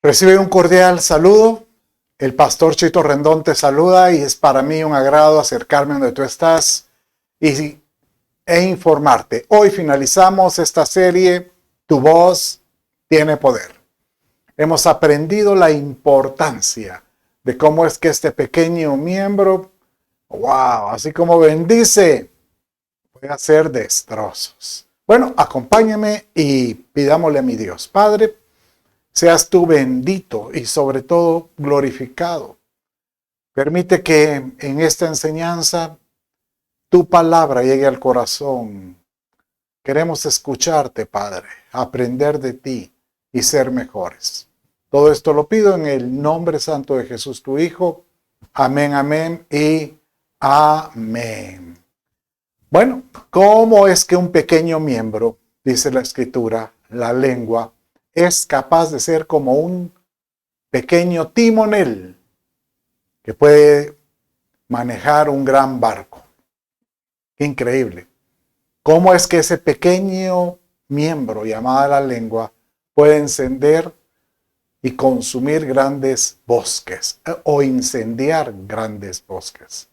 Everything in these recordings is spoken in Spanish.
Recibe un cordial saludo. El pastor Chito Rendón te saluda y es para mí un agrado acercarme donde tú estás e informarte. Hoy finalizamos esta serie, Tu voz tiene poder. Hemos aprendido la importancia de cómo es que este pequeño miembro, así como bendice, puede hacer destrozos. Bueno, acompáñame y pidámosle a mi Dios. Padre, seas tú bendito y sobre todo glorificado. Permite que en esta enseñanza tu palabra llegue al corazón. Queremos escucharte, Padre, aprender de ti y ser mejores. Todo esto lo pido en el nombre santo de Jesús, tu Hijo. Amén, amén y amén. Bueno, ¿cómo es que un pequeño miembro, dice la Escritura, la lengua, es capaz de ser como un pequeño timonel que puede manejar un gran barco? Qué increíble. ¿Cómo es que ese pequeño miembro llamado la lengua puede encender y consumir grandes bosques o incendiar grandes bosques?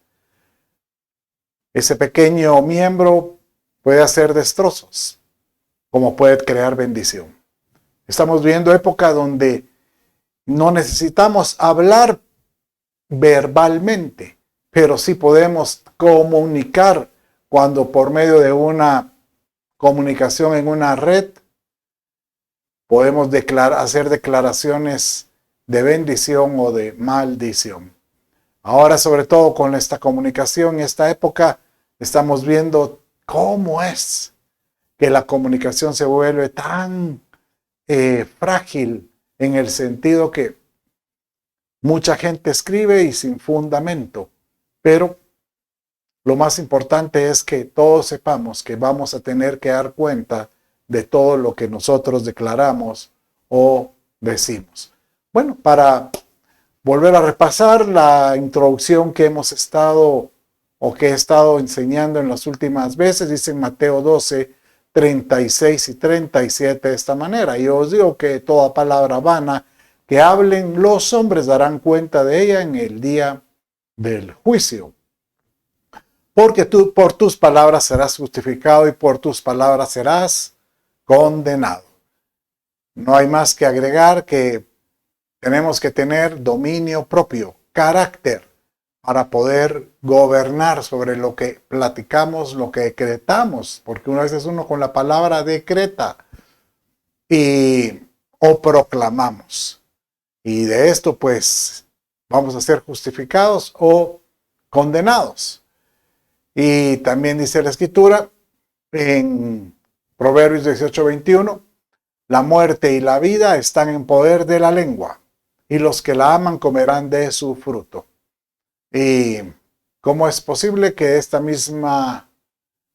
Ese pequeño miembro puede hacer destrozos, como puede crear bendición. Estamos viendo época donde no necesitamos hablar verbalmente, pero sí podemos comunicar cuando por medio de una comunicación en una red podemos hacer declaraciones de bendición o de maldición. Ahora, sobre todo con esta comunicación, en esta época, estamos viendo cómo es que la comunicación se vuelve tan frágil en el sentido que mucha gente escribe y sin fundamento, pero lo más importante es que todos sepamos que vamos a tener que dar cuenta de todo lo que nosotros declaramos o decimos. Bueno, para volver a repasar la introducción que hemos estado o que he estado enseñando en las últimas veces, dice en Mateo 12, 36 y 37 de esta manera: yo os digo que toda palabra vana que hablen los hombres darán cuenta de ella en el día del juicio. Porque tú por tus palabras serás justificado y por tus palabras serás condenado. No hay más que agregar que tenemos que tener dominio propio, carácter, para poder gobernar sobre lo que platicamos, lo que decretamos, porque una vez uno con la palabra decreta o proclamamos. Y de esto pues vamos a ser justificados o condenados. Y también dice la Escritura en Proverbios 18:21, la muerte y la vida están en poder de la lengua, y los que la aman comerán de su fruto. ¿Y cómo es posible que esta misma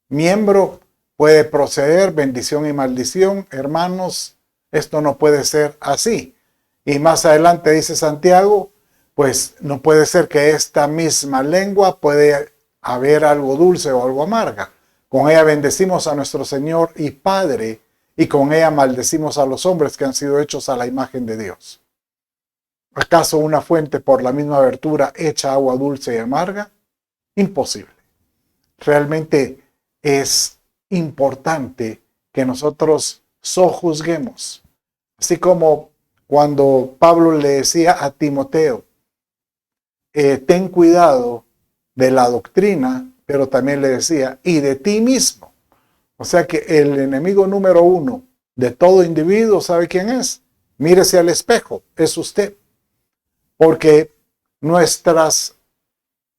miembro puede proceder bendición y maldición? Hermanos, esto no puede ser así. Y más adelante dice Santiago, pues no puede ser que esta misma lengua puede haber algo dulce o algo amarga. Con ella bendecimos a nuestro Señor y Padre, y con ella maldecimos a los hombres que han sido hechos a la imagen de Dios. ¿Acaso una fuente por la misma abertura echa agua dulce y amarga? Imposible. Realmente es importante que nosotros sojuzguemos. Así como cuando Pablo le decía a Timoteo, ten cuidado de la doctrina, pero también le decía, y de ti mismo. O sea que el enemigo número uno de todo individuo, ¿sabe quién es? Mírese al espejo, es usted. Porque nuestras,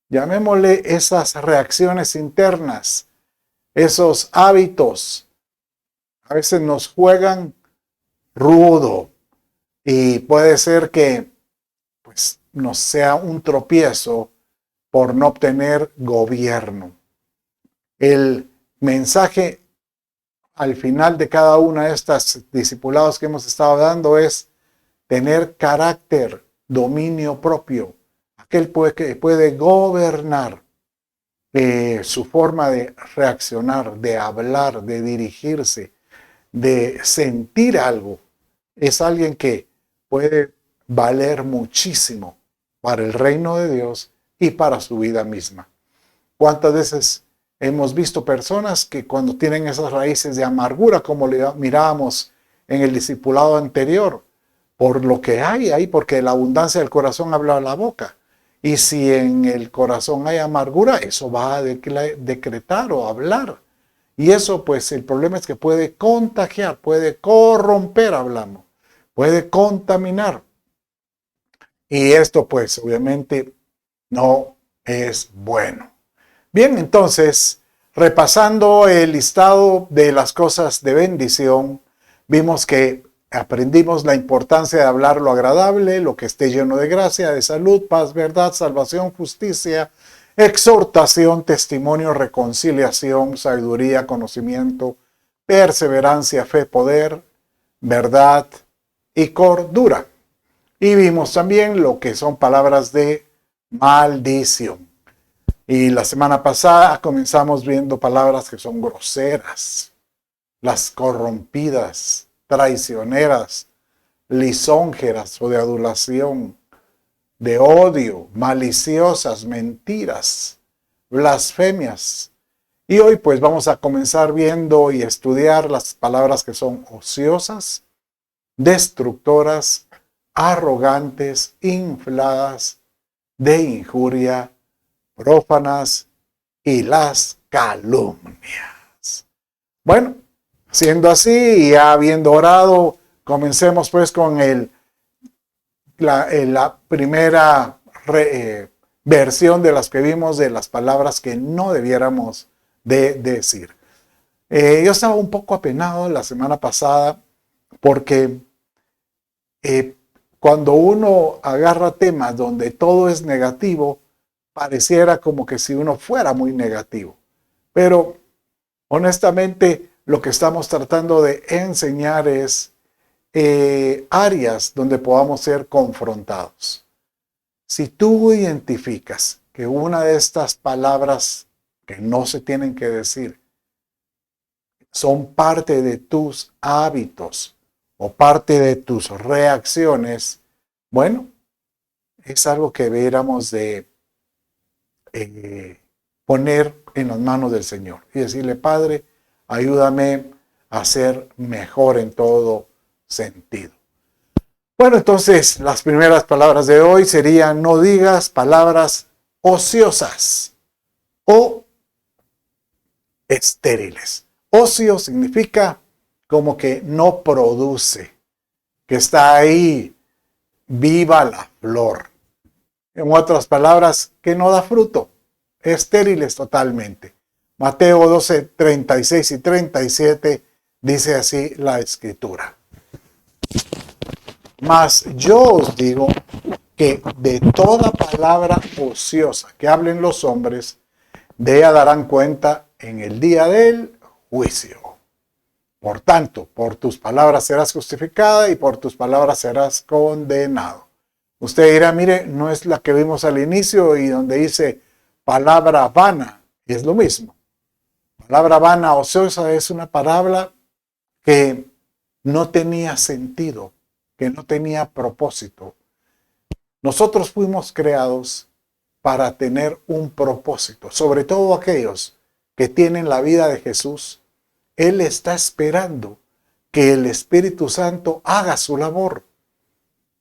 llamémosle esas reacciones internas, esos hábitos, a veces nos juegan rudo y puede ser que pues, nos sea un tropiezo por no obtener gobierno. El mensaje al final de cada una de estas discipulados que hemos estado dando es tener carácter, dominio propio. Aquel que puede gobernar su forma de reaccionar, de hablar, de dirigirse, de sentir algo. Es alguien que puede valer muchísimo para el reino de Dios y para su vida misma. ¿Cuántas veces hemos visto personas que cuando tienen esas raíces de amargura, como le mirábamos en el discipulado anterior, por lo que hay ahí, porque la abundancia del corazón habla la boca? Y si en el corazón hay amargura, eso va a decretar o hablar. Y eso, pues, el problema es que puede contagiar, puede corromper, hablamos, puede contaminar. Y esto, pues, obviamente no es bueno. Bien, entonces, repasando el listado de las cosas de bendición, vimos que aprendimos la importancia de hablar lo agradable, lo que esté lleno de gracia, de salud, paz, verdad, salvación, justicia, exhortación, testimonio, reconciliación, sabiduría, conocimiento, perseverancia, fe, poder, verdad y cordura. Y vimos también lo que son palabras de maldición. Y la semana pasada comenzamos viendo palabras que son groseras, las corrompidas, traicioneras, lisonjeras o de adulación, de odio, maliciosas, mentiras, blasfemias. Y hoy pues vamos a comenzar viendo y estudiar las palabras que son ociosas, destructoras, arrogantes, infladas, de injuria, prófanas y las calumnias. Bueno, siendo así y ya habiendo orado, comencemos pues con la primera versión de las que vimos de las palabras que no debiéramos de decir. Yo estaba un poco apenado la semana pasada porque cuando uno agarra temas donde todo es negativo, pareciera como que si uno fuera muy negativo. Pero honestamente lo que estamos tratando de enseñar es áreas donde podamos ser confrontados. Si tú identificas que una de estas palabras que no se tienen que decir son parte de tus hábitos o parte de tus reacciones, bueno, es algo que deberíamos de poner en las manos del Señor y decirle: Padre, ayúdame a ser mejor en todo sentido. Bueno, entonces las primeras palabras de hoy serían: no digas palabras ociosas o estériles. Ocio significa como que no produce, que está ahí viva la flor. En otras palabras, que no da fruto, estériles totalmente. Mateo 12, 36 y 37 dice así la Escritura: mas yo os digo que de toda palabra ociosa que hablen los hombres, de ella darán cuenta en el día del juicio. Por tanto, por tus palabras serás justificada y por tus palabras serás condenado. Usted dirá: mire, no es la que vimos al inicio y donde dice palabra vana, y es lo mismo. Palabra vana, ociosa, es una palabra que no tenía sentido, que no tenía propósito. Nosotros fuimos creados para tener un propósito, sobre todo aquellos que tienen la vida de Jesús. Él está esperando que el Espíritu Santo haga su labor.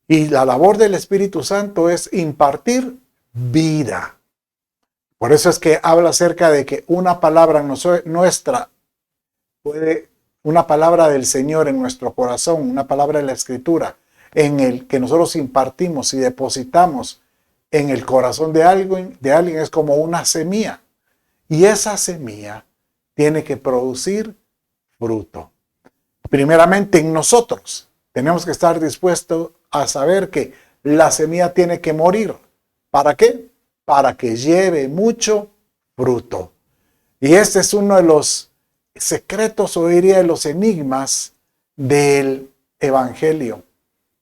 Y la labor del Espíritu Santo es impartir vida. Por eso es que habla acerca de que una palabra nuestra una palabra del Señor en nuestro corazón, una palabra de la Escritura, en el que nosotros impartimos y depositamos en el corazón de alguien es como una semilla. Y esa semilla tiene que producir fruto. Primeramente en nosotros. Tenemos que estar dispuestos a saber que la semilla tiene que morir. ¿Para qué? Para que lleve mucho fruto. Y este es uno de los secretos, o diría de los enigmas del Evangelio.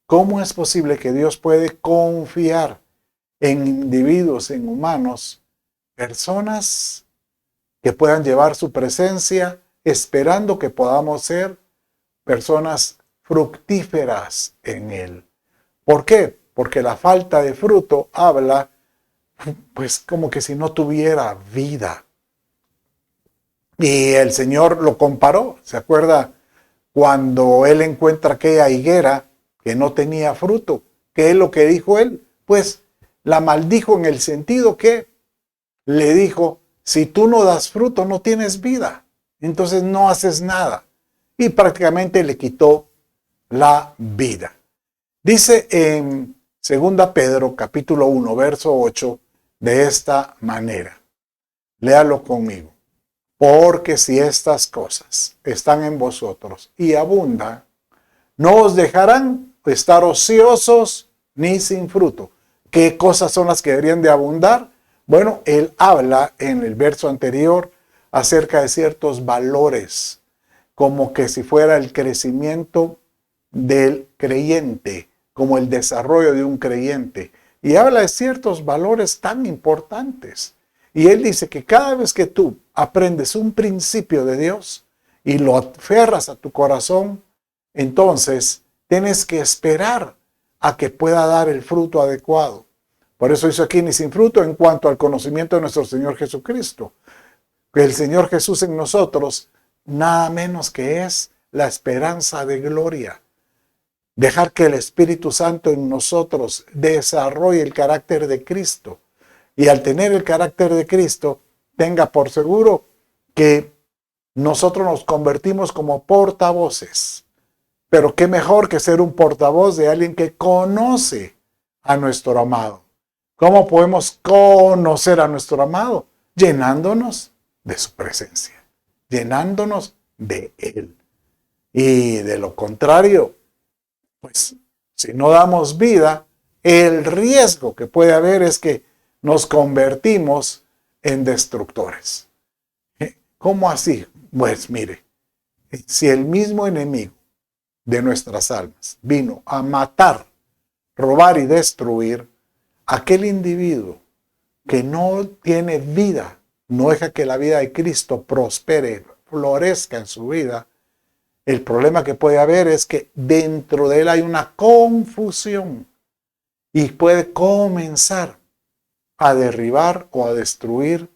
¿Cómo es posible que Dios puede confiar en individuos, en humanos, personas que puedan llevar su presencia, esperando que podamos ser personas fructíferas en Él? ¿Por qué? Porque la falta de fruto habla, pues, como que si no tuviera vida. Y el Señor lo comparó, ¿se acuerda? Cuando Él encuentra aquella higuera que no tenía fruto, ¿qué es lo que dijo Él? Pues la maldijo en el sentido que le dijo, si tú no das fruto, no tienes vida, entonces no haces nada. Y prácticamente le quitó la vida. Dice en 2 Pedro capítulo 1, verso 8, de esta manera. Léalo conmigo. Porque si estas cosas están en vosotros y abundan, no os dejarán estar ociosos ni sin fruto. ¿Qué cosas son las que deberían de abundar? Bueno, él habla en el verso anterior acerca de ciertos valores, como que si fuera el crecimiento del creyente, como el desarrollo de un creyente. Y habla de ciertos valores tan importantes. Y él dice que cada vez que tú aprendes un principio de Dios y lo aferras a tu corazón, entonces tienes que esperar a que pueda dar el fruto adecuado. Por eso dice aquí, ni sin fruto en cuanto al conocimiento de nuestro Señor Jesucristo. Que el Señor Jesús en nosotros, nada menos que es la esperanza de gloria. Dejar que el Espíritu Santo en nosotros desarrolle el carácter de Cristo. Y al tener el carácter de Cristo, tenga por seguro que nosotros nos convertimos como portavoces. Pero qué mejor que ser un portavoz de alguien que conoce a nuestro amado. ¿Cómo podemos conocer a nuestro amado? Llenándonos de su presencia, llenándonos de Él. Y de lo contrario, pues si no damos vida, el riesgo que puede haber es que nos convertimos en destructores. ¿Cómo así? Pues mire, si el mismo enemigo de nuestras almas vino a matar, robar y destruir, aquel individuo que no tiene vida, no deja que la vida de Cristo prospere, florezca en su vida, el problema que puede haber es que dentro de él hay una confusión y puede comenzar a derribar o a destruir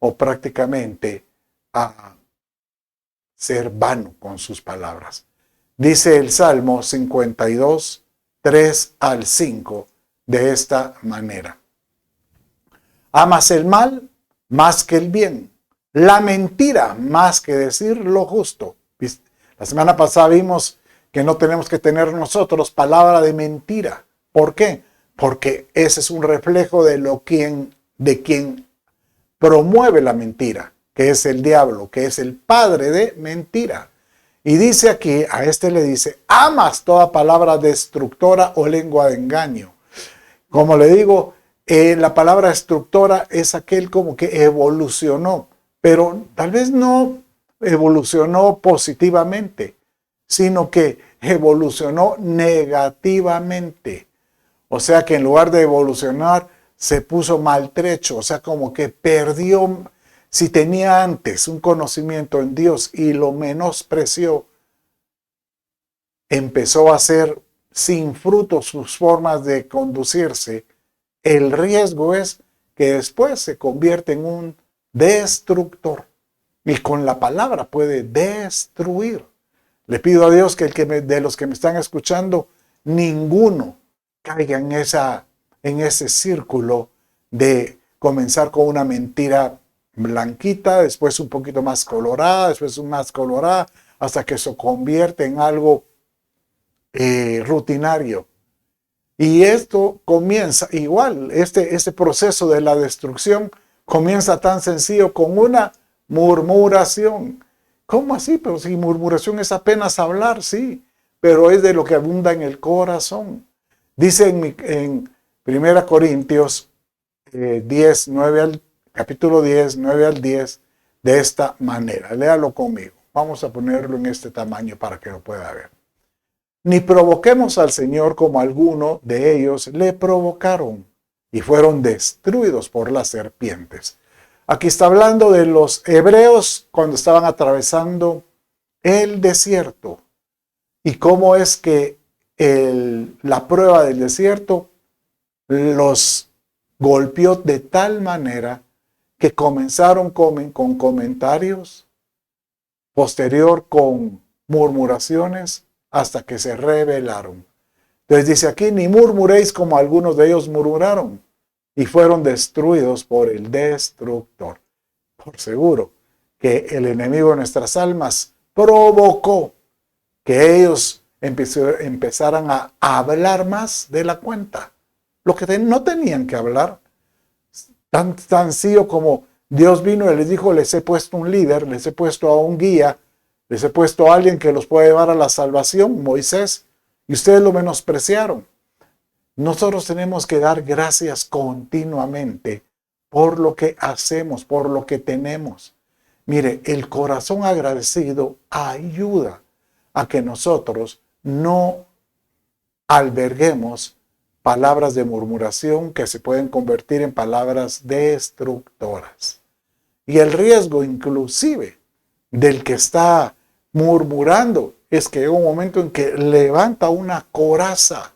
o prácticamente a ser vano con sus palabras. Dice el Salmo 52, 3 al 5 de esta manera. Amas el mal más que el bien, la mentira más que decir lo justo. La semana pasada vimos que no tenemos que tener nosotros palabra de mentira. ¿Por qué? Porque ese es un reflejo de quien promueve la mentira, que es el diablo, que es el padre de mentira. Y dice aquí, a este le dice, amas toda palabra destructora o lengua de engaño. Como le digo, la palabra destructora es aquel como que evolucionó, pero tal vez no evolucionó positivamente, sino que evolucionó negativamente. O sea que en lugar de evolucionar, se puso maltrecho, o sea, como que perdió, si tenía antes un conocimiento en Dios y lo menospreció, empezó a ser sin fruto sus formas de conducirse. El riesgo es que después se convierte en un destructor y con la palabra puede destruir. Le pido a Dios que de los que me están escuchando, ninguno caiga en ese círculo de comenzar con una mentira blanquita, después un poquito más colorada, después más colorada, hasta que se convierte en algo rutinario. Y esto comienza igual, este proceso de la destrucción comienza tan sencillo con una murmuración. ¿Cómo así? Pero si murmuración es apenas hablar, sí, pero es de lo que abunda en el corazón. Dice en 1 Corintios 10, 9 capítulo 10, 9 al 10, de esta manera. Léalo conmigo. Vamos a ponerlo en este tamaño para que lo pueda ver. Ni provoquemos al Señor como alguno de ellos le provocaron y fueron destruidos por las serpientes. Aquí está hablando de los hebreos cuando estaban atravesando el desierto y cómo es que la prueba del desierto los golpeó de tal manera que comenzaron con comentarios, posterior con murmuraciones, hasta que se rebelaron. Entonces dice aquí, ni murmuréis como algunos de ellos murmuraron y fueron destruidos por el destructor. Por seguro que el enemigo de nuestras almas provocó que ellos empezaran a hablar más de la cuenta. Lo que no tenían que hablar. Tan sencillo como Dios vino y les dijo, les he puesto un líder, les he puesto a un guía, les he puesto a alguien que los puede llevar a la salvación, Moisés, y ustedes lo menospreciaron. Nosotros tenemos que dar gracias continuamente por lo que hacemos, por lo que tenemos. Mire, el corazón agradecido ayuda a que nosotros no alberguemos palabras de murmuración que se pueden convertir en palabras destructoras. Y el riesgo inclusive del que está murmurando es que llega un momento en que levanta una coraza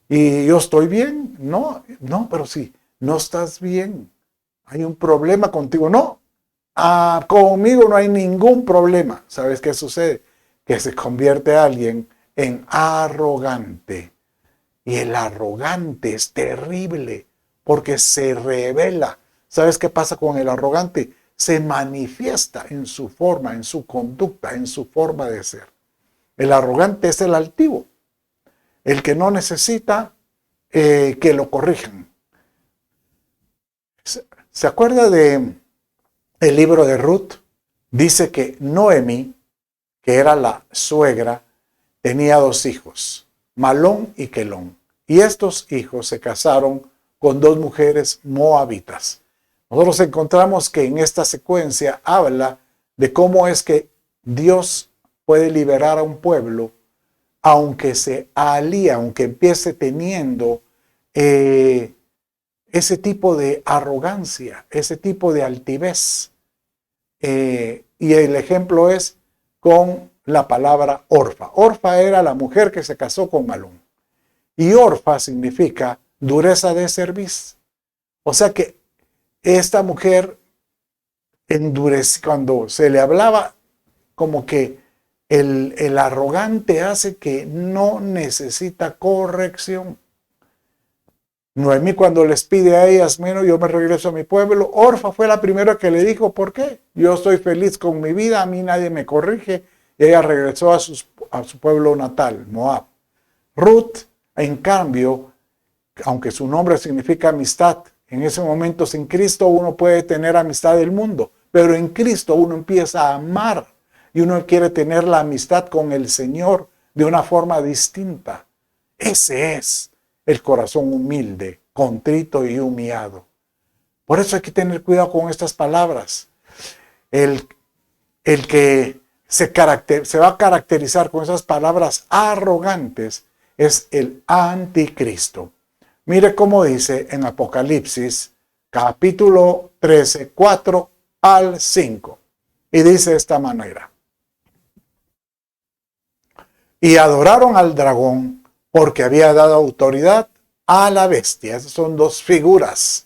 y yo estoy bien. No, pero sí, no estás bien. Hay un problema contigo. No, conmigo no hay ningún problema. ¿Sabes qué sucede? Que se convierte alguien en arrogante. Y el arrogante es terrible porque se revela. ¿Sabes qué pasa con el arrogante? Se manifiesta en su forma, en su conducta, en su forma de ser. El arrogante es el altivo, el que no necesita que lo corrijan. ¿Se acuerda de el libro de Ruth? Dice que Noemí, que era la suegra, tenía 2 hijos, Malón y Quelón. Y estos hijos se casaron con 2 mujeres moabitas. Nosotros encontramos que en esta secuencia habla de cómo es que Dios puede liberar a un pueblo, aunque se alía, aunque empiece teniendo ese tipo de arrogancia, ese tipo de altivez. Y el ejemplo es con la palabra Orfa. Orfa era la mujer que se casó con Malón. Y Orfa significa dureza de cerviz. O sea que esta mujer endureció, cuando se le hablaba, como que el arrogante hace que no necesita corrección. Noemí, cuando les pide a ellas, bueno, yo me regreso a mi pueblo, Orfa fue la primera que le dijo, ¿por qué? Yo estoy feliz con mi vida, a mí nadie me corrige. Y ella regresó a su pueblo natal, Moab. Ruth, en cambio, aunque su nombre significa amistad, en ese momento sin Cristo uno puede tener amistad del mundo, pero en Cristo uno empieza a amar y uno quiere tener la amistad con el Señor de una forma distinta. Ese es el corazón humilde, contrito y humillado. Por eso hay que tener cuidado con estas palabras. El que se va a caracterizar con esas palabras arrogantes es el anticristo. Mire cómo dice en Apocalipsis, capítulo 13, 4 al 5. Y dice de esta manera. Y adoraron al dragón porque había dado autoridad a la bestia. Esas son 2 figuras.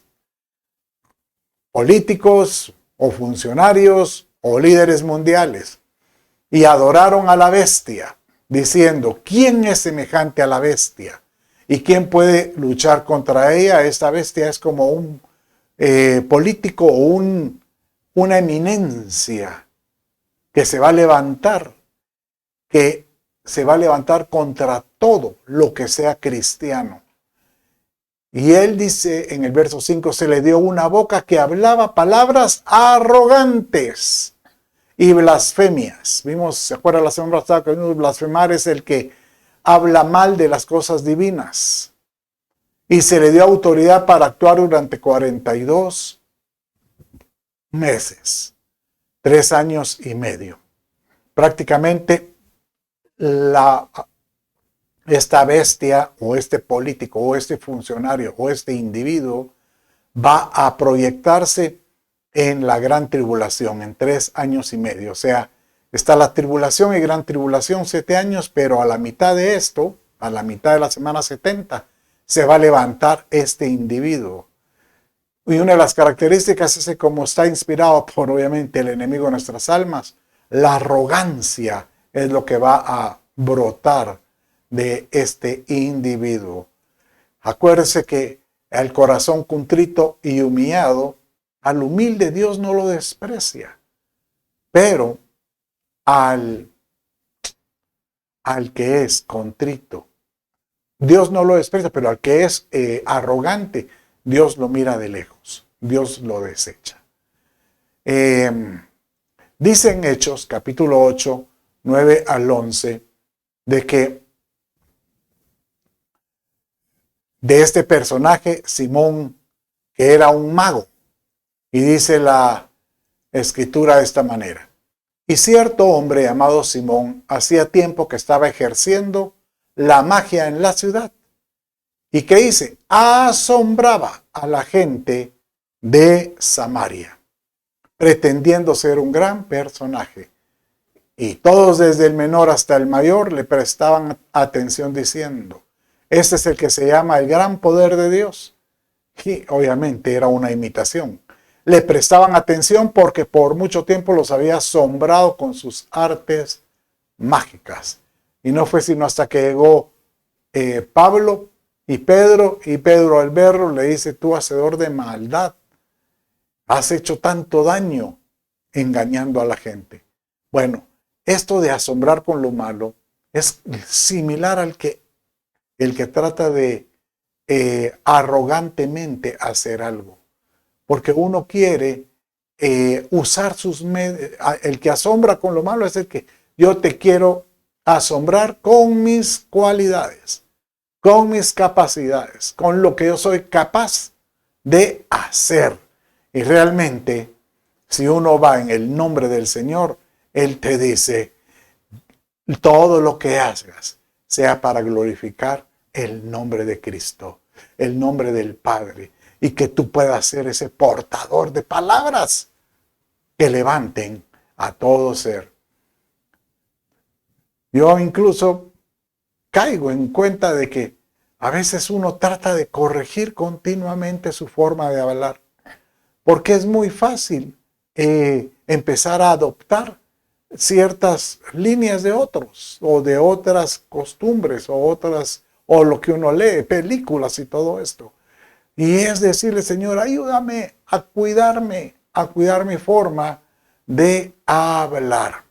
Políticos o funcionarios o líderes mundiales. Y adoraron a la bestia, diciendo, ¿quién es semejante a la bestia? ¿Y quién puede luchar contra ella? Esta bestia es como un político o una eminencia que se va a levantar, contra todo lo que sea cristiano. Y él dice en el verso 5, se le dio una boca que hablaba palabras arrogantes y blasfemias. Vimos, ¿se acuerda la semana pasada que vimos blasfemar? Es el que habla mal de las cosas divinas. Y se le dio autoridad para actuar durante 42 meses, 3 años y medio. Prácticamente esta bestia o este político o este funcionario o este individuo va a proyectarse en la gran tribulación en 3 años y medio. O sea, está la tribulación y gran tribulación 7 años, pero a la mitad de esto, a la mitad de la semana 70, se va a levantar este individuo. Y una de las características es que, como está inspirado por, obviamente, el enemigo de nuestras almas, la arrogancia es lo que va a brotar de este individuo. Acuérdese que el corazón contrito y humillado, al humilde Dios no lo desprecia, pero al que es contrito, Dios no lo desprecia, pero al que es arrogante, Dios lo mira de lejos, Dios lo desecha. Dice en Hechos, capítulo 8, 9 al 11, de que de este personaje, Simón, que era un mago, y dice la escritura de esta manera: y cierto hombre llamado Simón hacía tiempo que estaba ejerciendo la magia en la ciudad. ¿Y qué hice? Asombraba a la gente de Samaria, pretendiendo ser un gran personaje. Y todos, desde el menor hasta el mayor, le prestaban atención diciendo: este es el que se llama el gran poder de Dios. Y obviamente era una imitación. Le prestaban atención porque por mucho tiempo los había asombrado con sus artes mágicas. Y no fue sino hasta que llegó Pablo y Pedro al verlo le dice: tú, hacedor de maldad, has hecho tanto daño engañando a la gente. Bueno, esto de asombrar con lo malo es similar al que el que trata de arrogantemente hacer algo. Porque uno quiere usar sus medios. El que asombra con lo malo es el que yo te quiero asombrar con mis cualidades, con mis capacidades, con lo que yo soy capaz de hacer. Y realmente, si uno va en el nombre del Señor, Él te dice: todo lo que hagas sea para glorificar el nombre de Cristo, el nombre del Padre, y que tú puedas ser ese portador de palabras que levanten a todo ser. Yo incluso caigo en cuenta de que a veces uno trata de corregir continuamente su forma de hablar, porque es muy fácil empezar a adoptar ciertas líneas de otros, o de otras costumbres, o lo que uno lee, películas y todo esto. Y es decirle: Señor, ayúdame a cuidar mi forma de hablar.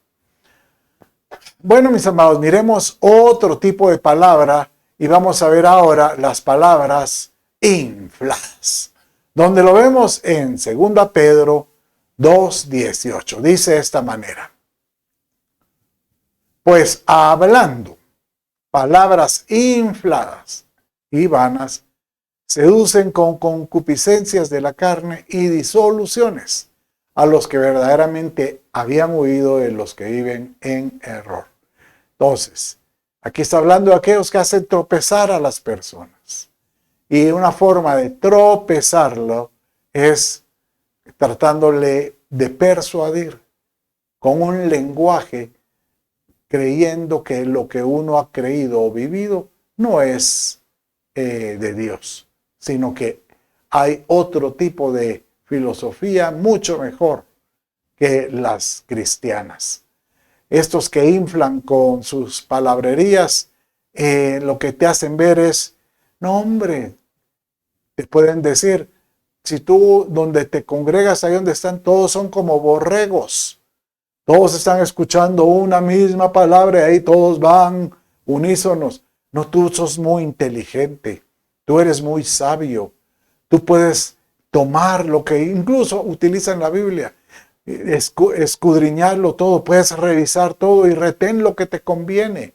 Bueno, mis amados, miremos otro tipo de palabra y vamos a ver ahora las palabras infladas, donde lo vemos en 2 Pedro 2:18. Dice de esta manera: pues hablando palabras infladas y vanas, seducen con concupiscencias de la carne y disoluciones a los que verdaderamente habían huido de los que viven en error. Entonces, aquí está hablando de aquellos que hacen tropezar a las personas. Y una forma de tropezarlo es tratándole de persuadir con un lenguaje, creyendo que lo que uno ha creído o vivido no es de Dios, sino que hay otro tipo de filosofía mucho mejor que las cristianas. Estos que inflan con sus palabrerías, lo que te hacen ver es: no, hombre, te pueden decir, si tú donde te congregas, ahí donde están, todos son como borregos. Todos están escuchando una misma palabra y ahí todos van unísonos. No, tú sos muy inteligente, tú eres muy sabio, tú puedes tomar lo que incluso utiliza en la Biblia, escudriñarlo todo, puedes revisar todo y retén lo que te conviene,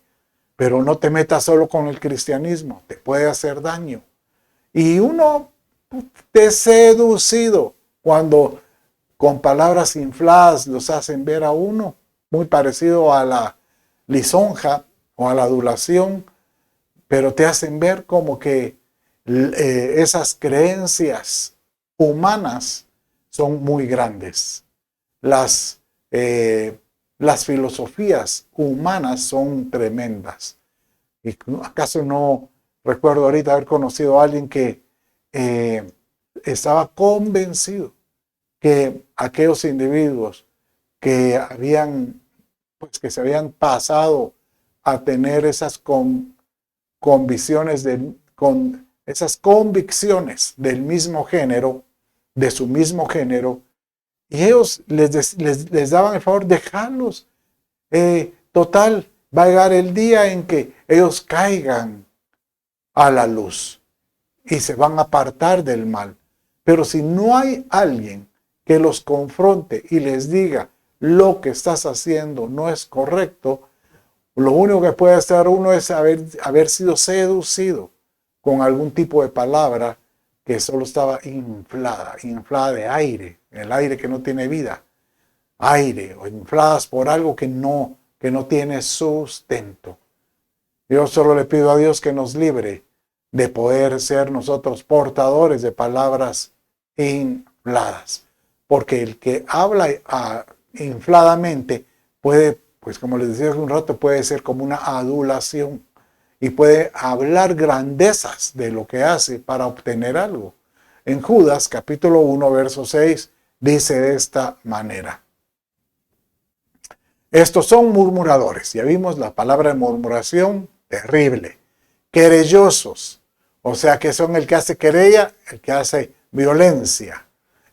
pero no te metas solo con el cristianismo, te puede hacer daño. Y uno te seducido cuando con palabras infladas los hacen ver a uno, muy parecido a la lisonja o a la adulación, pero te hacen ver como que esas creencias humanas son muy grandes. Las filosofías humanas son tremendas. ¿Y acaso no recuerdo ahorita haber conocido a alguien que estaba convencido que aquellos individuos que pues que se habían pasado a tener esas con esas convicciones del mismo género, de su mismo género, y ellos les daban el favor, dejarlos. Total, va a llegar el día en que ellos caigan a la luz y se van a apartar del mal. Pero si no hay alguien que los confronte y les diga lo que estás haciendo no es correcto, lo único que puede hacer uno es haber sido seducido con algún tipo de palabra que solo estaba inflada de aire, el aire que no tiene vida, aire, o infladas por algo que no tiene sustento. Yo solo le pido a Dios que nos libre de poder ser nosotros portadores de palabras infladas, porque el que habla infladamente puede, pues como les decía hace un rato, puede ser como una adulación y puede hablar grandezas de lo que hace para obtener algo. En Judas capítulo 1 verso 6 dice de esta manera: estos son murmuradores. Ya vimos la palabra de murmuración, terrible. Querellosos, o sea que son el que hace querella, el que hace violencia,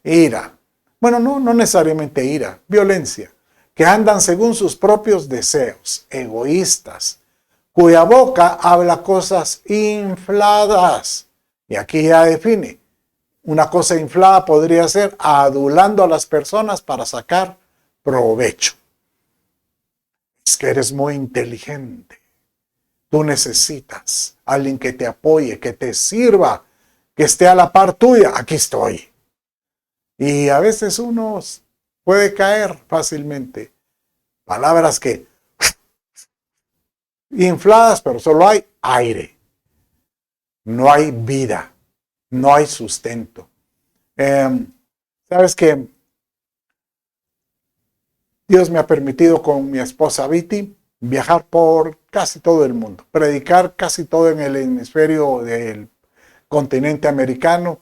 ira. Bueno, no necesariamente ira, violencia. Que andan según sus propios deseos, egoístas, cuya boca habla cosas infladas. Y aquí ya define. Una cosa inflada podría ser adulando a las personas para sacar provecho. Es que eres muy inteligente. Tú necesitas a alguien que te apoye, que te sirva, que esté a la par tuya. Aquí estoy. Y a veces uno puede caer fácilmente. Palabras que infladas, pero solo hay aire. No hay vida. No hay sustento. ¿Sabes qué? Dios me ha permitido con mi esposa Viti viajar por casi todo el mundo, predicar casi todo en el hemisferio del continente americano,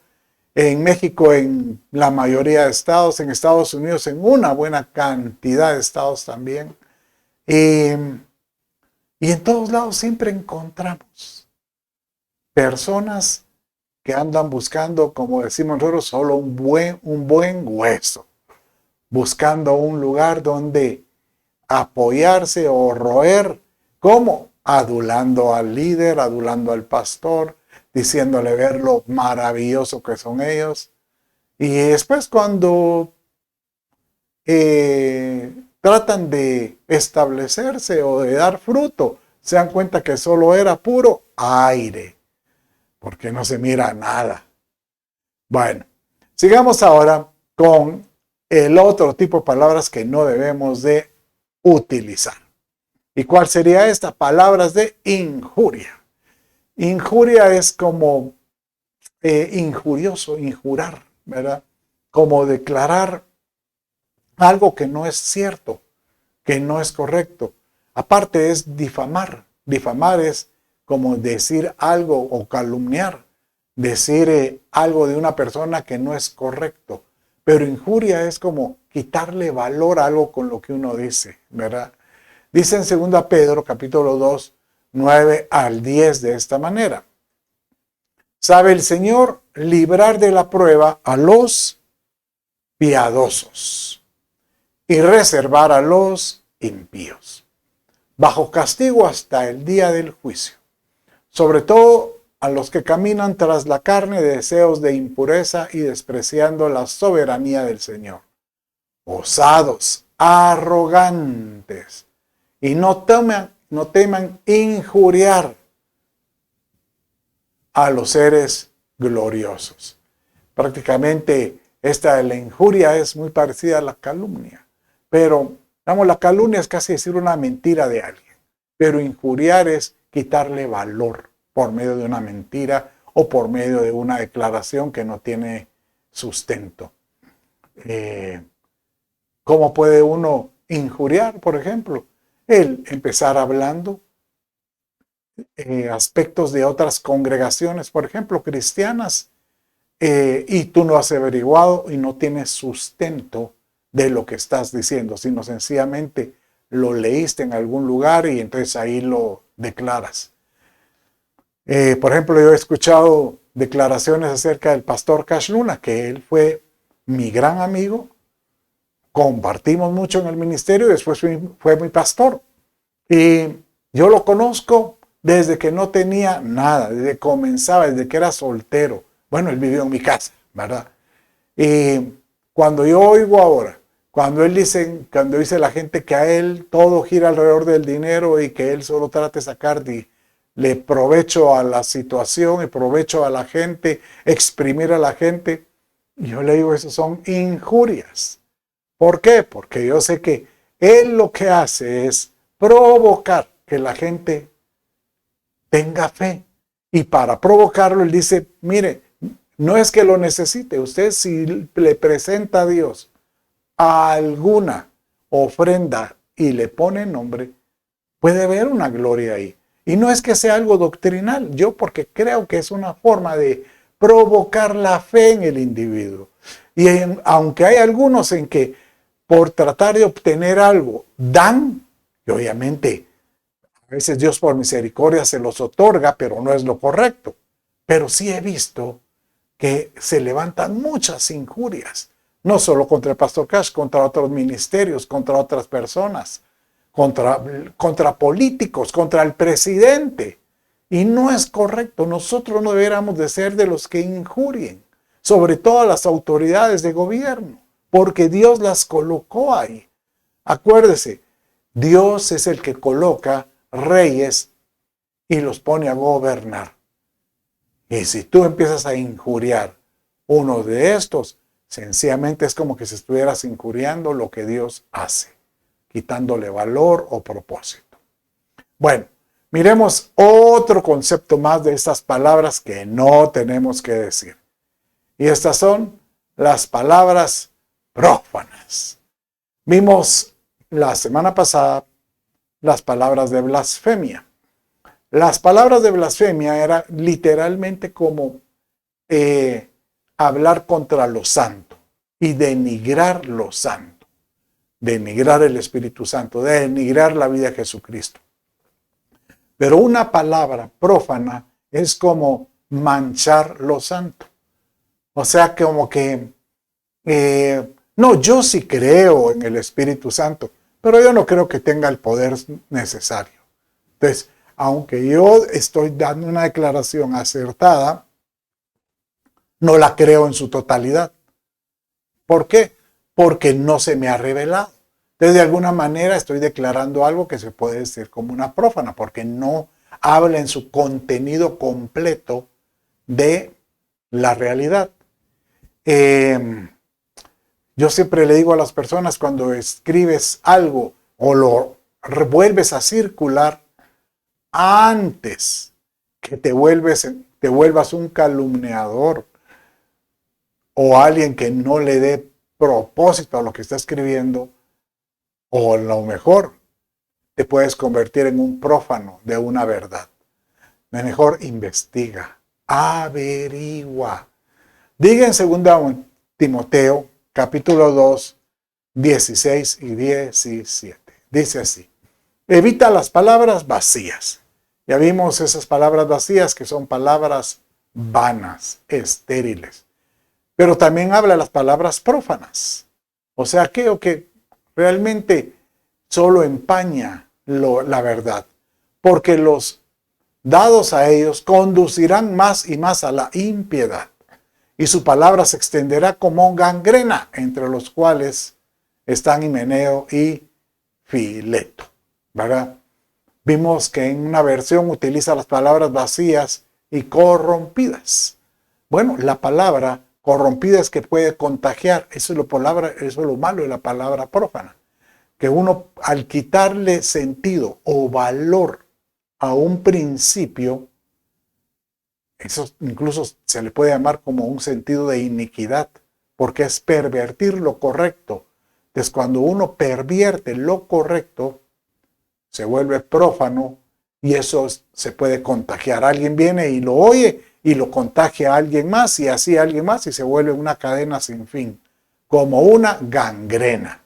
en México en la mayoría de estados, en Estados Unidos en una buena cantidad de estados también. Y en todos lados siempre encontramos personas que andan buscando, como decimos nosotros, solo un buen hueso, buscando un lugar donde apoyarse o roer. ¿Cómo? Adulando al líder, adulando al pastor, diciéndole ver lo maravilloso que son ellos. Y después cuando tratan de establecerse o de dar fruto, se dan cuenta que solo era puro aire, porque no se mira nada. Bueno, sigamos ahora con el otro tipo de palabras que no debemos de utilizar. ¿Y cuál sería esta? Palabras de injuria. Injuria es como injurioso, injurar, ¿verdad? Como declarar algo que no es cierto, que no es correcto. Aparte es difamar. Difamar es como decir algo o calumniar, decir algo de una persona que no es correcto. Pero injuria es como quitarle valor a algo con lo que uno dice, ¿verdad? Dice en 2 Pedro, capítulo 2, 9 al 10 de esta manera: sabe el Señor librar de la prueba a los piadosos y reservar a los impíos, bajo castigo hasta el día del juicio, sobre todo a los que caminan tras la carne de deseos de impureza y despreciando la soberanía del Señor, osados, arrogantes, y no teman injuriar a los seres gloriosos. Prácticamente esta de la injuria es muy parecida a la calumnia, pero la calumnia es casi decir una mentira de alguien, pero injuriar es quitarle valor por medio de una mentira o por medio de una declaración que no tiene sustento. ¿Cómo puede uno injuriar, por ejemplo? El empezar hablando aspectos de otras congregaciones, por ejemplo, cristianas, y tú no has averiguado y no tienes sustento de lo que estás diciendo, sino sencillamente lo leíste en algún lugar y entonces ahí lo declaras. Por ejemplo, yo he escuchado declaraciones acerca del pastor Cash Luna, que él fue mi gran amigo, compartimos mucho en el ministerio y después fue mi pastor. Y yo lo conozco desde que no tenía nada, desde que comenzaba, desde que era soltero. Bueno, él vivió en mi casa, ¿verdad? Y cuando yo oigo ahora, cuando dice la gente que a él todo gira alrededor del dinero y que él solo trata de sacar le provecho a la situación y provecho a la gente, exprimir a la gente, yo le digo, eso son injurias. ¿Por qué? Porque yo sé que él lo que hace es provocar que la gente tenga fe. Y para provocarlo, él dice, mire, no es que lo necesite. Usted si le presenta a Dios alguna ofrenda y le pone nombre, puede ver una gloria ahí. Y no es que sea algo doctrinal, yo porque creo que es una forma de provocar la fe en el individuo. Y aunque hay algunos en que por tratar de obtener algo dan, y obviamente a veces Dios por misericordia se los otorga, pero no es lo correcto. Pero sí he visto que se levantan muchas injurias, no solo contra el pastor Cash, contra otros ministerios, contra otras personas, contra políticos, contra el presidente. Y no es correcto. Nosotros no deberíamos de ser de los que injurien, sobre todo a las autoridades de gobierno, porque Dios las colocó ahí. Acuérdese, Dios es el que coloca reyes y los pone a gobernar. Y si tú empiezas a injuriar uno de estos, sencillamente es como que si estuvieras injuriando lo que Dios hace, quitándole valor o propósito. Bueno, miremos otro concepto más de estas palabras que no tenemos que decir. Y estas son las palabras prófanas. Vimos la semana pasada las palabras de blasfemia. Las palabras de blasfemia era literalmente como hablar contra lo santo y denigrar lo santo, denigrar el Espíritu Santo, denigrar la vida de Jesucristo. Pero una palabra prófana es como manchar lo santo. O sea, como que, no, yo sí creo en el Espíritu Santo, pero yo no creo que tenga el poder necesario. Entonces, aunque yo estoy dando una declaración acertada, no la creo en su totalidad. ¿Por qué? Porque no se me ha revelado. Entonces, de alguna manera estoy declarando algo que se puede decir como una prófana, porque no habla en su contenido completo de la realidad. Yo siempre le digo a las personas cuando escribes algo o lo vuelves a circular, antes que te vuelvas un calumniador o alguien que no le dé propósito a lo que está escribiendo, o lo mejor, te puedes convertir en un prófano de una verdad. Mejor investiga, averigua. Diga en 2 Timoteo, capítulo 2, 16 y 17. Dice así: evita las palabras vacías. Ya vimos esas palabras vacías que son palabras vanas, estériles. Pero también habla de las palabras prófanas. O sea, aquello que realmente solo empaña la verdad. Porque los dados a ellos conducirán más y más a la impiedad. Y su palabra se extenderá como gangrena, entre los cuales están Himeneo y Fileto. ¿Verdad? Vimos que en una versión utiliza las palabras vacías y corrompidas. Bueno, la palabra corrompida es que puede contagiar. Eso es lo malo de la palabra prófana. Que uno, al quitarle sentido o valor a un principio, eso incluso se le puede llamar como un sentido de iniquidad, porque es pervertir lo correcto. Entonces, cuando uno pervierte lo correcto, se vuelve prófano y eso se puede contagiar. Alguien viene y lo oye y lo contagia a alguien más y así a alguien más y se vuelve una cadena sin fin, como una gangrena,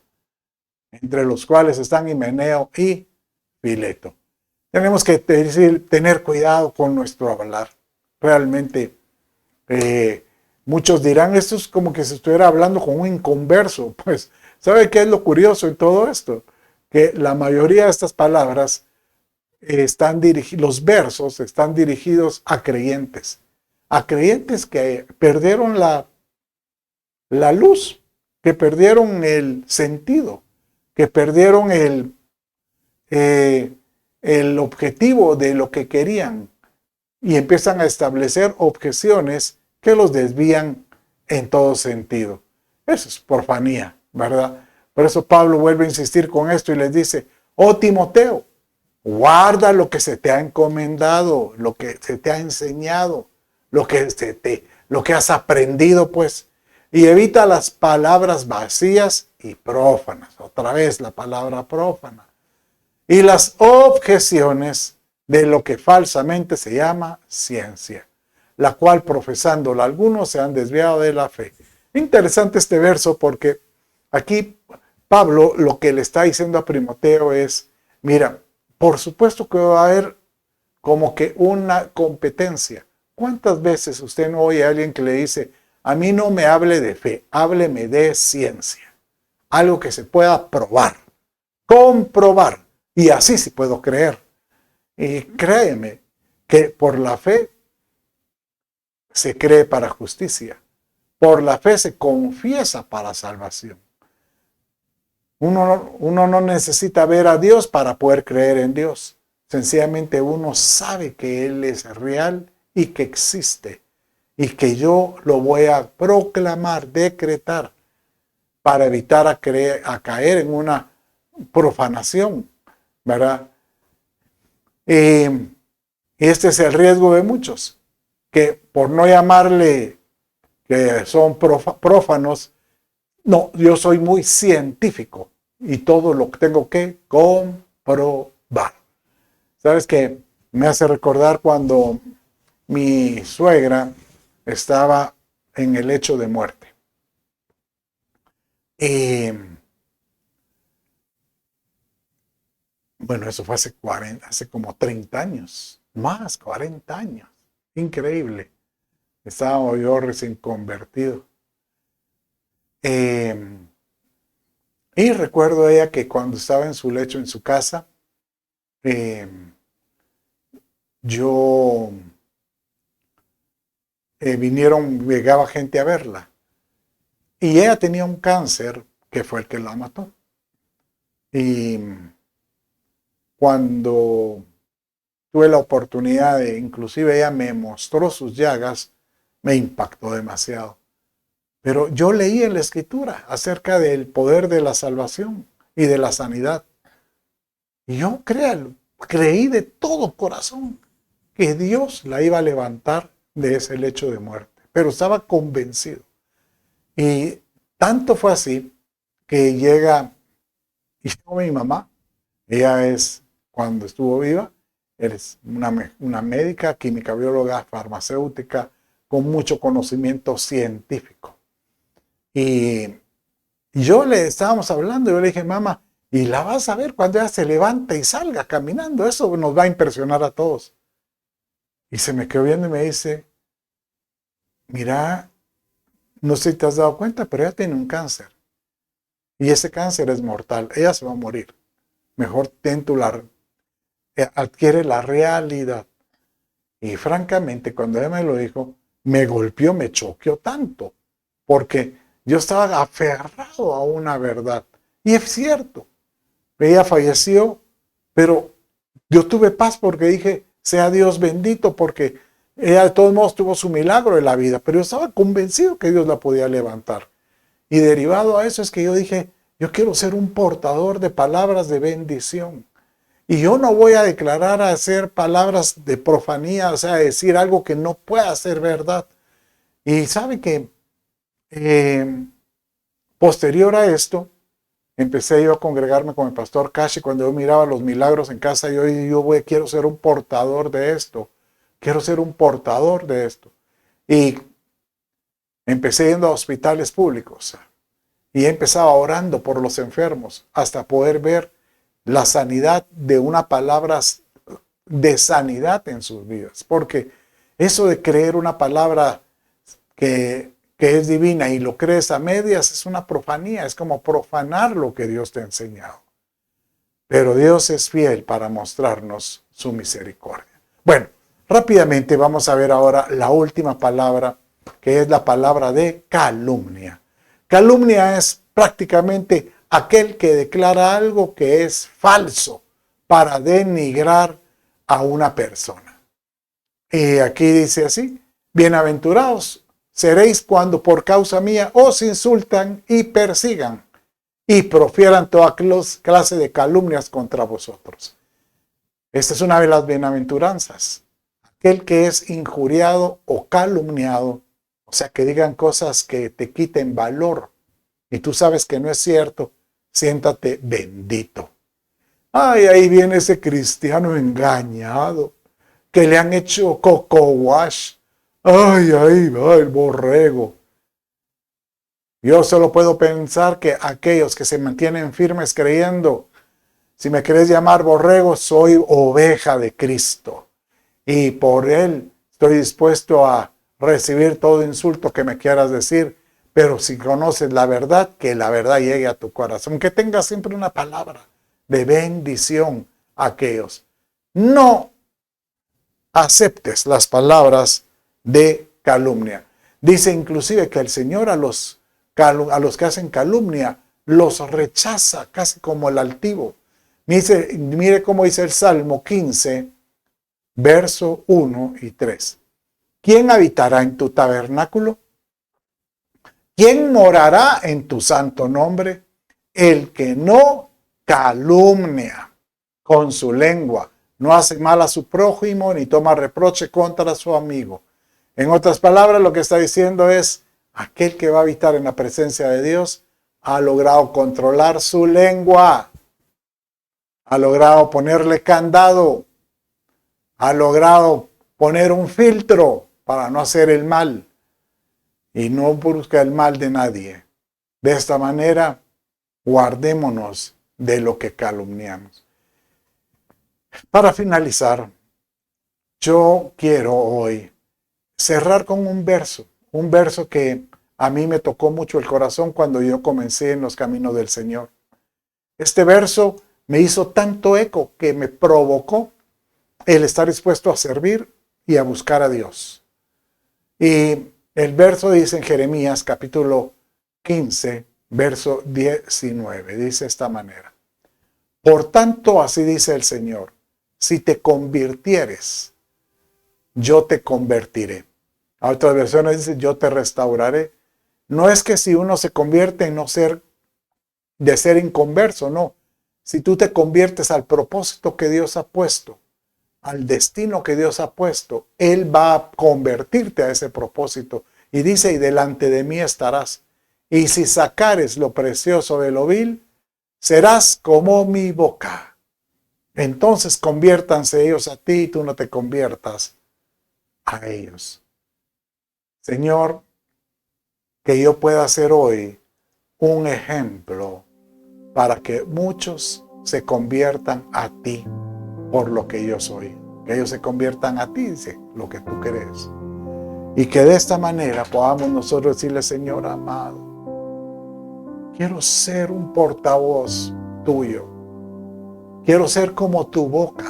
entre los cuales están Himeneo y Fileto. Tenemos que tener cuidado con nuestro hablar. Realmente, muchos dirán, esto es como que se estuviera hablando con un inconverso. Pues, ¿sabe qué es lo curioso en todo esto? Que la mayoría de estas palabras están dirigidos, los versos están dirigidos a creyentes que perdieron la luz, que perdieron el sentido, que perdieron el objetivo de lo que querían y empiezan a establecer objeciones que los desvían en todo sentido. Eso es porfanía, ¿verdad? Por eso Pablo vuelve a insistir con esto y les dice, oh Timoteo, guarda lo que se te ha encomendado, lo que se te ha enseñado, lo que has aprendido, pues, y evita las palabras vacías y prófanas. Otra vez la palabra prófana. Y las objeciones de lo que falsamente se llama ciencia, la cual profesándola algunos se han desviado de la fe. Interesante este verso porque aquí Pablo lo que le está diciendo a Timoteo es, mira, por supuesto que va a haber como que una competencia. ¿Cuántas veces usted no oye a alguien que le dice, a mí no me hable de fe, hábleme de ciencia? Algo que se pueda probar, comprobar, y así sí puedo creer. Y créeme que por la fe se cree para justicia, por la fe se confiesa para salvación. Uno no necesita ver a Dios para poder creer en Dios. Sencillamente uno sabe que Él es real y que existe y que yo lo voy a proclamar, decretar, para evitar a caer en una profanación, ¿verdad? Y este es el riesgo de muchos, que por no llamarle que son prófanos, no, yo soy muy científico y todo lo tengo que comprobar. ¿Sabes qué? Me hace recordar cuando mi suegra estaba en el lecho de muerte. Y bueno, eso fue hace como 30 años, más 40 años. Increíble. Estaba yo recién convertido. Y recuerdo ella que cuando estaba en su lecho en su casa, llegaba gente a verla. Y ella tenía un cáncer que fue el que la mató. Y cuando tuve la oportunidad inclusive ella me mostró sus llagas, me impactó demasiado. Pero yo leí en la Escritura acerca del poder de la salvación y de la sanidad. Y yo creí de todo corazón que Dios la iba a levantar de ese lecho de muerte. Pero estaba convencido. Y tanto fue así que llegó mi mamá. Ella es, cuando estuvo viva, es una médica, química, bióloga, farmacéutica, con mucho conocimiento científico. Y yo le estábamos hablando, yo le dije, mamá, y la vas a ver cuando ella se levanta y salga caminando, eso nos va a impresionar a todos. Y se me quedó viendo y me dice, mira, no sé si te has dado cuenta, pero ella tiene un cáncer. Y ese cáncer es mortal, ella se va a morir. Mejor adquiere la realidad. Y francamente, cuando ella me lo dijo, me golpeó, me choqueó tanto, porque yo estaba aferrado a una verdad. Y es cierto, ella falleció, pero yo tuve paz porque dije, sea Dios bendito, porque ella de todos modos tuvo su milagro en la vida, pero yo estaba convencido que Dios la podía levantar. Y derivado a eso es que yo dije, yo quiero ser un portador de palabras de bendición. Y yo no voy a declarar a hacer palabras de profanía, o sea, decir algo que no pueda ser verdad. Y sabe que posterior a esto, empecé yo a congregarme con el pastor Kashi. Cuando yo miraba los milagros en casa, yo quiero ser un portador de esto. Quiero ser un portador de esto. Y empecé yendo a hospitales públicos. Y empezaba orando por los enfermos hasta poder ver la sanidad de una palabra de sanidad en sus vidas. Porque eso de creer una palabra que es divina y lo crees a medias es una profanía, es como profanar lo que Dios te ha enseñado. Pero Dios es fiel para mostrarnos su misericordia. Bueno, rápidamente vamos a ver ahora la última palabra, que es la palabra de calumnia. Calumnia es prácticamente aquel que declara algo que es falso para denigrar a una persona. Y aquí dice así: bienaventurados seréis cuando por causa mía os insultan y persigan y profieran toda clase de calumnias contra vosotros. Esta es una de las bienaventuranzas. Aquel que es injuriado o calumniado, o sea, que digan cosas que te quiten valor y tú sabes que no es cierto, siéntate bendito. Ay, ahí viene ese cristiano engañado, que le han hecho coco wash. Ay, ahí va el borrego. Yo solo puedo pensar que aquellos que se mantienen firmes creyendo, si me querés llamar borrego, soy oveja de Cristo. Y por él estoy dispuesto a recibir todo insulto que me quieras decir. Pero si conoces la verdad, que la verdad llegue a tu corazón. Que tengas siempre una palabra de bendición a aquellos. No aceptes las palabras de calumnia. Dice inclusive que el Señor a los que hacen calumnia los rechaza casi como el altivo. Mire cómo dice el Salmo 15, verso 1 y 3. ¿Quién habitará en tu tabernáculo? ¿Quién morará en tu santo nombre? El que no calumnia con su lengua, no hace mal a su prójimo ni toma reproche contra su amigo. En otras palabras, lo que está diciendo es: aquel que va a habitar en la presencia de Dios ha logrado controlar su lengua, ha logrado ponerle candado, ha logrado poner un filtro para no hacer el mal y no busca el mal de nadie. De esta manera, guardémonos de lo que calumniamos. Para finalizar, yo quiero hoy cerrar con un verso que a mí me tocó mucho el corazón cuando yo comencé en los caminos del Señor. Este verso me hizo tanto eco que me provocó el estar dispuesto a servir y a buscar a Dios. Y el verso dice en Jeremías capítulo 15, verso 19, dice de esta manera: por tanto, así dice el Señor, si te convirtieres, yo te convertiré. A otras versiones dice: yo te restauraré. No es que si uno se convierte en no ser, de ser inconverso, no. Si tú te conviertes al propósito que Dios ha puesto, al destino que Dios ha puesto, Él va a convertirte a ese propósito. Y dice: y delante de mí estarás. Y si sacares lo precioso de lo vil, serás como mi boca. Entonces conviértanse ellos a ti y tú no te conviertas a ellos. Señor, que yo pueda ser hoy un ejemplo para que muchos se conviertan a ti por lo que yo soy. Que ellos se conviertan a ti, dice, lo que tú crees. Y que de esta manera podamos nosotros decirle: Señor amado, quiero ser un portavoz tuyo. Quiero ser como tu boca.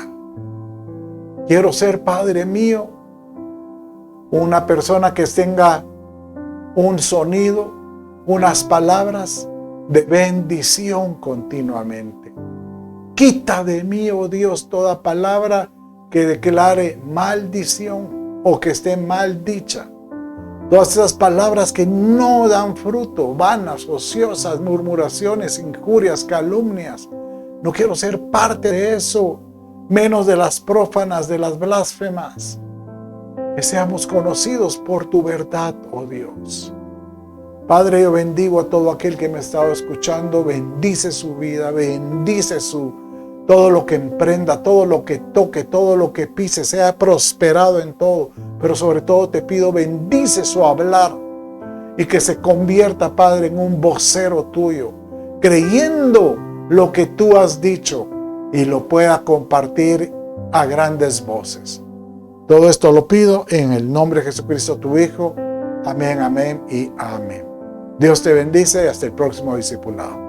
Quiero ser, Padre mío, una persona que tenga un sonido, unas palabras de bendición continuamente. Quita de mí, oh Dios, toda palabra que declare maldición o que esté mal dicha. Todas esas palabras que no dan fruto, vanas, ociosas, murmuraciones, injurias, calumnias. No quiero ser parte de eso, menos de las prófanas, de las blasfemas. Que seamos conocidos por tu verdad, oh Dios. Padre, yo bendigo a todo aquel que me ha estado escuchando. Bendice su vida, bendice todo lo que emprenda, todo lo que toque, todo lo que pise, sea prosperado en todo. Pero sobre todo te pido, bendice su hablar y que se convierta, Padre, en un vocero tuyo, creyendo lo que tú has dicho y lo pueda compartir a grandes voces. Todo esto lo pido en el nombre de Jesucristo, tu Hijo. Amén, amén y amén. Dios te bendice y hasta el próximo discipulado.